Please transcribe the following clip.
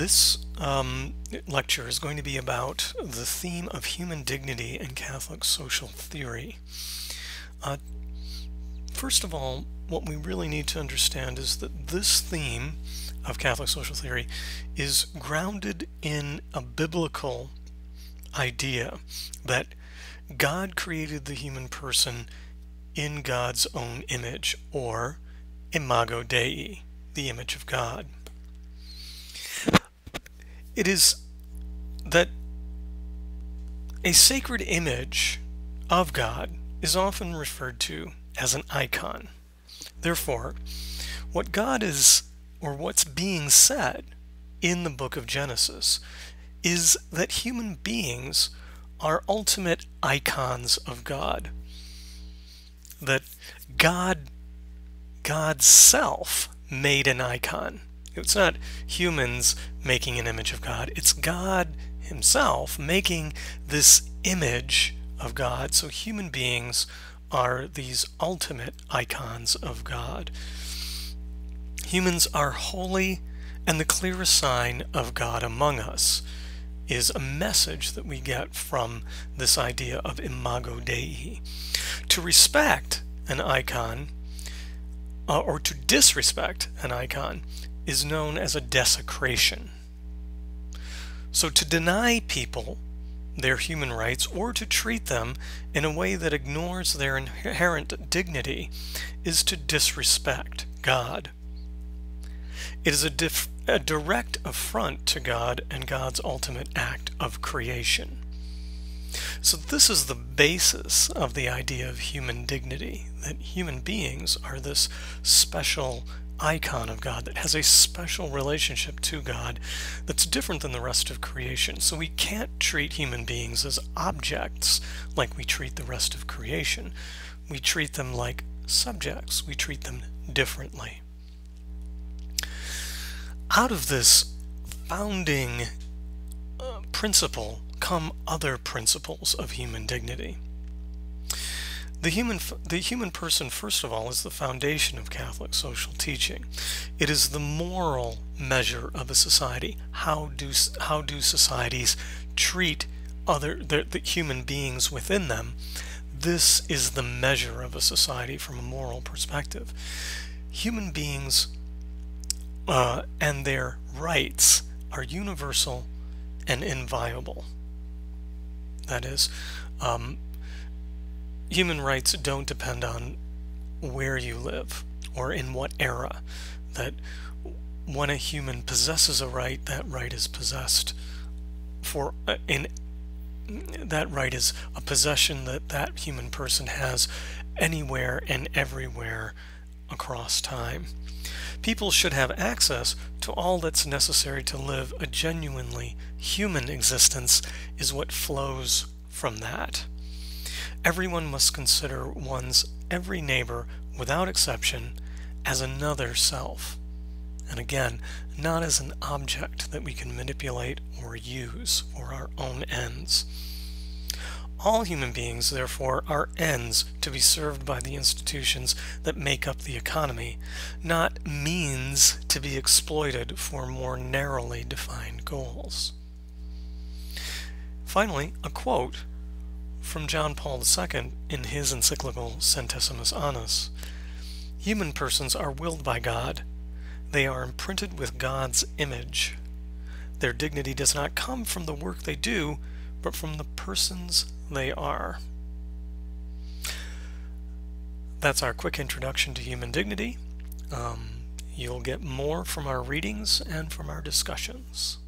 This lecture is going to be about the theme of human dignity and Catholic social theory. First of all, what we really need to understand is that this theme of Catholic social theory is grounded in a biblical idea that God created the human person in God's own image, or imago Dei, the image of God. It is that a sacred image of God is often referred to as an icon. Therefore, what God is, or what's being said in the book of Genesis, is that human beings are ultimate icons of God. That God's self made an icon. It's not humans making an image of God. It's God himself making this image of God. So human beings are these ultimate icons of God. Humans are holy, and the clearest sign of God among us is a message that we get from this idea of imago Dei. To respect an icon, or to disrespect an icon, is known as a desecration. So to deny people their human rights, or to treat them in a way that ignores their inherent dignity, is to disrespect God. It is a direct affront to God and God's ultimate act of creation. So this is the basis of the idea of human dignity, that human beings are this special icon of God that has a special relationship to God that's different than the rest of creation. So we can't treat human beings as objects like we treat the rest of creation. We treat them like subjects. We treat them differently. Out of this founding principle come other principles of human dignity. The human person, first of all, is the foundation of Catholic social teaching. It is the moral measure of a society. How do societies treat the human beings within them? This is the measure of a society from a moral perspective. Human beings and their rights are universal and inviolable. That is, human rights don't depend on where you live or in what era. That when a human possesses a right, that right is possessed that right is a possession that human person has anywhere and everywhere across time. People should have access to all that's necessary to live a genuinely human existence, is what flows from that. Everyone must consider one's every neighbor, without exception, as another self. And again, not as an object that we can manipulate or use for our own ends. All human beings, therefore, are ends to be served by the institutions that make up the economy, not means to be exploited for more narrowly defined goals. Finally, a quote from John Paul II in his encyclical Centesimus Annus. Human persons are willed by God. They are imprinted with God's image. Their dignity does not come from the work they do, but from the persons they are. That's our quick introduction to human dignity. You'll get more from our readings and from our discussions.